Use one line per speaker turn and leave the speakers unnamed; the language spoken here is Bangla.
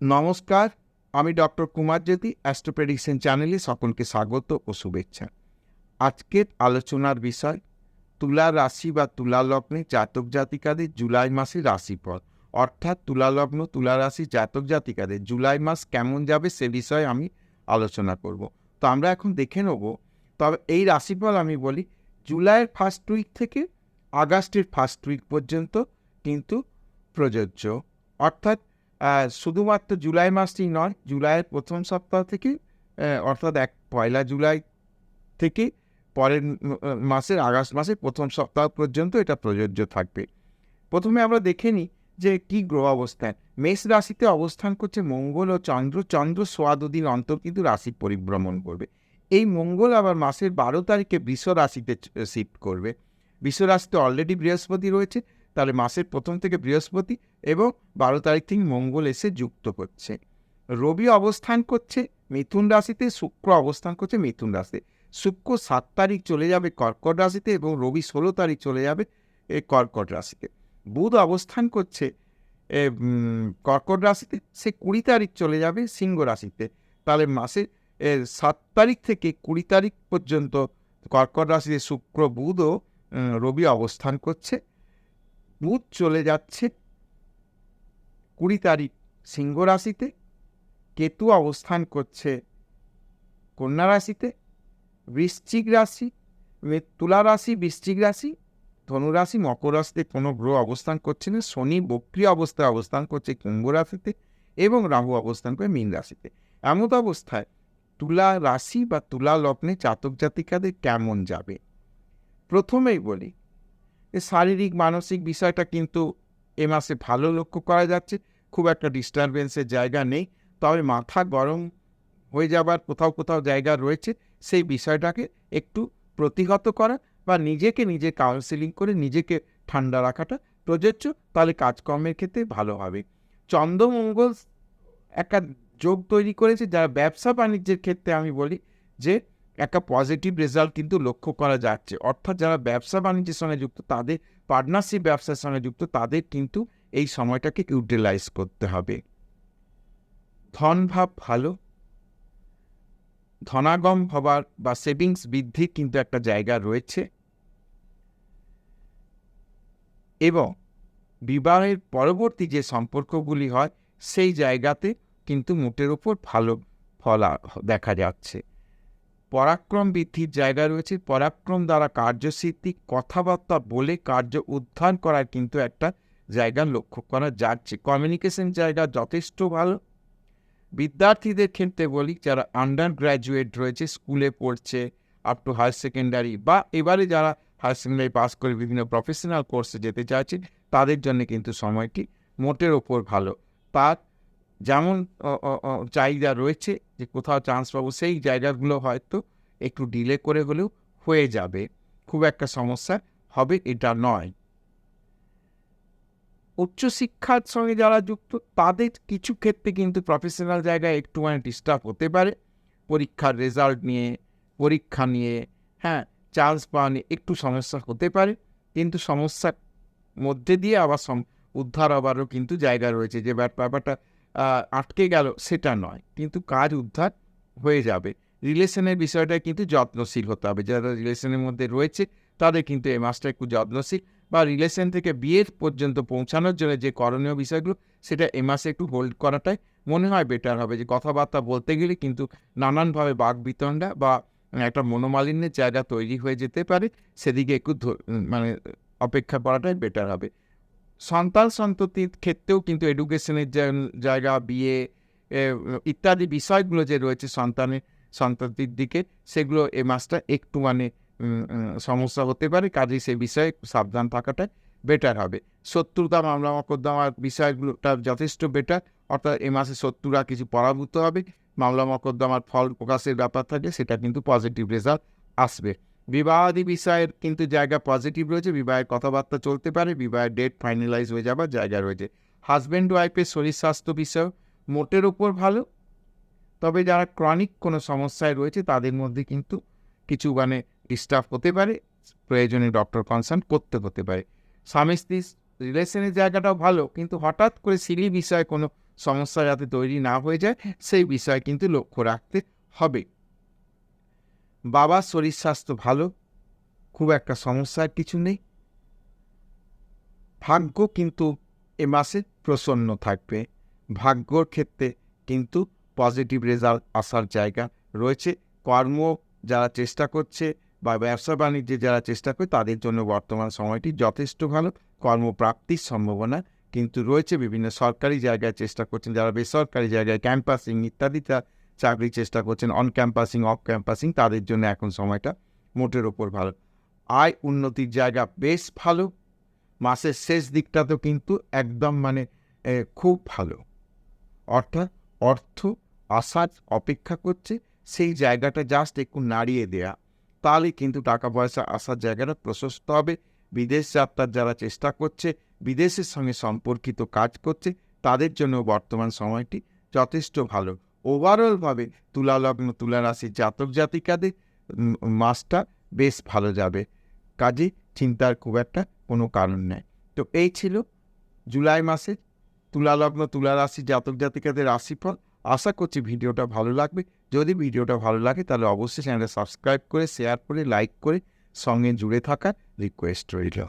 নমস্কার, আমি ডক্টর কুমার জ্যোতি, অ্যাস্ট্রো প্রেডিকশন চ্যানেলে সকলকে স্বাগত ও শুভেচ্ছা। আজকের আলোচনার বিষয় তুলা রাশি বা তুলা লগ্নে জাতক জাতিকাদের জুলাই মাসের রাশিফল, অর্থাৎ তুলা লগ্ন তুলা রাশি জাতক জাতিকাদের জুলাই মাস কেমন যাবে সে বিষয়ে আমি আলোচনা করব। তো আমরা এখন দেখে নেব। তবে এই রাশিফল আমি বলি জুলাইয়ের ফার্স্ট উইক থেকে আগস্টের ফার্স্ট উইক পর্যন্ত কিন্তু প্রযোজ্য। অর্থাৎ শুধুমাত্র জুলাই মাসটি নয়, জুলাইয়ের প্রথম সপ্তাহ থেকে অর্থাৎ পয়লা জুলাই থেকে পরের মাসের আগস্ট মাসের প্রথম সপ্তাহ পর্যন্ত এটা প্রযোজ্য থাকবে। প্রথমে আমরা দেখে নিই যে কী গ্রহ অবস্থান। মেষ রাশিতে অবস্থান করছে মঙ্গল ও চন্দ্র। চন্দ্র সোয়া দুদিন অন্তর কিন্তু রাশি পরিভ্রমণ করবে। এই মঙ্গল আবার মাসের 12 তারিখে বৃষ রাশিতে শিফট করবে। বৃষ রাশিতে অলরেডি বৃহস্পতি রয়েছে, তাহলে মাসের প্রথম থেকে বৃহস্পতি এবং 12 তারিখ থেকে মঙ্গল এসে যুক্ত করছে। রবি অবস্থান করছে মিথুন রাশিতে, শুক্র অবস্থান করছে মিথুন রাশিতে। শুক্র 7 তারিখ চলে যাবে কর্কট রাশিতে এবং রবি 16 তারিখ চলে যাবে কর্কট রাশিতে। বুধ অবস্থান করছে কর্কট রাশিতে, সে 20 তারিখ চলে যাবে সিংহ রাশিতে। তাহলে মাসের 7 তারিখ থেকে 20 তারিখ পর্যন্ত কর্কট রাশিতে শুক্র বুধ ও রবি অবস্থান করছে। বুধ চলে যাচ্ছে 20 তারিখ সিংহ রাশিতে, কেতু অবস্থান করছে কন্যা রাশিতে, বৃশ্চিক রাশি, তুলা রাশি, বৃশ্চিক রাশি, ধনুরাশি, মকর রাশিতে কোনো গ্রহ অবস্থান করছে না। শনি বক্রী অবস্থায় অবস্থান করছে কুম্ভ রাশিতে এবং রাহু অবস্থান করে মীন রাশিতে। এমত অবস্থায় তুলা রাশি বা তুলা লগ্নে জাতক জাতিকাদের কেমন যাবে? প্রথমেই বলি যে শারীরিক মানসিক বিষয়টা কিন্তু এ মাসে ভালো লক্ষ্য করা যাচ্ছে, খুব একটা ডিস্টারবেন্সের জায়গা নেই। তবে মাথা গরম হয়ে যাবার কোথাও কোথাও জায়গা রয়েছে, সেই বিষয়টাকে একটু প্রতিহত করা বা নিজেকে নিজে কাউন্সেলিং করে নিজেকে ঠান্ডা রাখাটা প্রযোজ্য, তাহলে কাজকর্মের ক্ষেত্রে ভালো হবে। চন্দ্রমঙ্গল একটা যোগ তৈরি করেছে, যারা ব্যবসা বাণিজ্যের ক্ষেত্রে আমি বলি যে একটা পজিটিভ রেজাল্ট কিন্তু লক্ষ্য করা যাচ্ছে। অর্থাৎ যারা ব্যবসা বাণিজ্যের সঙ্গে যুক্ত, তাদের পার্টনারশিপ ব্যবসার সঙ্গে যুক্ত, তাদের কিন্তু এই সময়টাকে ইউটিলাইজ করতে হবে। ধনভাব ভালো, ধনাগম হবার বা সেভিংস বৃদ্ধির কিন্তু একটা জায়গা রয়েছে এবং বিবাহের পরবর্তী যে সম্পর্কগুলি হয় সেই জায়গাতে কিন্তু মোটের ওপর ভালো ফল দেখা যাচ্ছে। পরাক্রম বৃদ্ধির জায়গা রয়েছে, পরাক্রম দ্বারা কার্যসিদ্ধি, কথাবার্তা বলে কার্য উদ্ধার করার কিন্তু একটা জায়গা লক্ষ্য করা যাচ্ছে। কমিউনিকেশন জায়গা যথেষ্ট ভালো। বিদ্যার্থীদের ক্ষেত্রে বলি, যারা আন্ডার গ্র্যাজুয়েট রয়েছে, স্কুলে পড়ছে আপ টু হায়ার সেকেন্ডারি, বা এবারে যারা হায়ার সেকেন্ডারি পাস করে বিভিন্ন প্রফেশনাল কোর্সে যেতে চাইছে, তাদের জন্য কিন্তু সময়টি মোটের ওপর ভালো। তার যেমন চাহিদা রয়েছে যে কোথাও চান্স পাবো, সেই জায়গাগুলো হয়তো একটু ডিলে করে হলেও হয়ে যাবে, খুব একটা সমস্যা হবে এটা নয়। উচ্চশিক্ষার সঙ্গে যারা যুক্ত, তাদের কিছু ক্ষেত্রে কিন্তু প্রফেশনাল জায়গায় একটু ডিস্টার্ব হতে পারে। পরীক্ষার রেজাল্ট নিয়ে, পরীক্ষা নিয়ে, চান্স পাওয়া নিয়ে একটু সমস্যা হতে পারে, কিন্তু সমস্যার মধ্যে দিয়ে আবার উদ্ধার হবারও কিন্তু জায়গা রয়েছে। যে ব্যাপারটা আটকে গেল সেটা নয়, কিন্তু কাজ উদ্ধার হয়ে যাবে। রিলেশনের বিষয়টা কিন্তু যত্নশীল হতে হবে। যারা রিলেশনের মধ্যে রয়েছে তাদের কিন্তু এই মাসটা একটু যত্নশীল, বা রিলেশন থেকে বিয়ের পর্যন্ত পৌঁছানোর জন্য যে করণীয় বিষয়গুলো, সেটা এ মাসে একটু হোল্ড করাটাই মনে হয় বেটার হবে। যে কথাবার্তা বলতে গেলে কিন্তু নানানভাবে বাকবিতণ্ডা বা একটা মনোমালিন্যের জায়গা তৈরি হয়ে যেতে পারে, সেদিকে একটু অপেক্ষা করাটাই বেটার হবে। সন্তান সন্ততির ক্ষেত্রেও কিন্তু এডুকেশনের জায়গা, বিয়ে ইত্যাদি বিষয়গুলো যে রয়েছে সন্ততির দিকে, সেগুলো এ মাসটা একটু সমস্যা হতে পারে। কাজেই সে বিষয়ে সাবধান থাকাটাই বেটার হবে। শত্রুতা, মামলা মকদ্দমার বিষয়গুলোটা যথেষ্ট বেটার। অর্থাৎ এ মাসে শত্রুরা কিছু পরাভূত হবে, মামলা মকদ্দমার ফল প্রকাশের ব্যাপার থাকে, সেটা কিন্তু পজিটিভ রেজাল্ট আসবে। বিবাহাদি বিষয়ের কিন্তু জায়গা পজিটিভ রয়েছে, বিবাহের কথাবার্তা চলতে পারে, বিবাহের ডেট ফাইনালাইজ হয়ে যাবার জায়গা রয়েছে। হাজব্যান্ড ওয়াইফের শরীর স্বাস্থ্য বিষয় মোটের ওপর ভালো। তবে যারা ক্রনিক কোনো সমস্যায় রয়েছে তাদের মধ্যে কিন্তু কিছু ডিস্টার্ব হতে পারে, প্রয়োজনে ডক্টর কনসাল্ট করতে হতে পারে। স্বামী স্ত্রী রিলেশনের জায়গাটাও ভালো, কিন্তু হঠাৎ করে সিলি বিষয়ে কোনো সমস্যা যাতে তৈরি না হয়ে যায় সেই বিষয়ে কিন্তু লক্ষ্য রাখতে হবে। বাবার শরীর স্বাস্থ্য ভালো, খুব একটা সমস্যার কিছু নেই। ভাগ্য কিন্তু এ মাসে প্রসন্ন থাকবে। ভাগ্যর ক্ষেত্রে কিন্তু পজিটিভ রেজাল্ট আসার জায়গা রয়েছে। কর্ম যারা চেষ্টা করছে বা ব্যবসা বাণিজ্যে যারা চেষ্টা করে তাদের জন্য বর্তমান সময়টি যথেষ্ট ভালো। কর্মপ্রাপ্তির সম্ভাবনা কিন্তু রয়েছে। বিভিন্ন সরকারি জায়গায় চেষ্টা করছেন, যারা বেসরকারি জায়গায় ক্যাম্পাসিং ইত্যাদি চাকরি চেষ্টা করছেন, অন ক্যাম্পাসিং অফ ক্যাম্পাসিং, তাদের জন্য এখন সময়টা মোটের ওপর ভালো। আয় উন্নতির জায়গা বেশ ভালো। মাসের শেষ দিকটা তো কিন্তু একদম খুব ভালো, অর্থাৎ অর্থ আসার অপেক্ষা করছে, সেই জায়গাটা জাস্ট একটু নাড়িয়ে দেয়া, তাহলে কিন্তু টাকা পয়সা আসার জায়গাটা প্রশস্ত হবে। বিদেশ যাত্রার যারা চেষ্টা করছে, বিদেশের সঙ্গে সম্পর্কিত কাজ করছে, তাদের জন্য বর্তমান সময়টি যথেষ্ট ভালো। ওভারঅলভাবে তুলা লগ্ন তুলা রাশির জাতক জাতিকাদের মাসটা বেশ ভালো যাবে, কাজে চিন্তার খুব একটা কোনো কারণ নেই। তো এই ছিল জুলাই মাসে তুলা লগ্ন তুলা রাশি জাতক জাতিকাদের রাশিফল। আশা করছি ভিডিওটা ভালো লাগবে। যদি ভিডিওটা ভালো লাগে তাহলে অবশ্যই চ্যানেলটা সাবস্ক্রাইব করে, শেয়ার করে, লাইক করে সঙ্গে জুড়ে থাকার রিকোয়েস্ট রইল।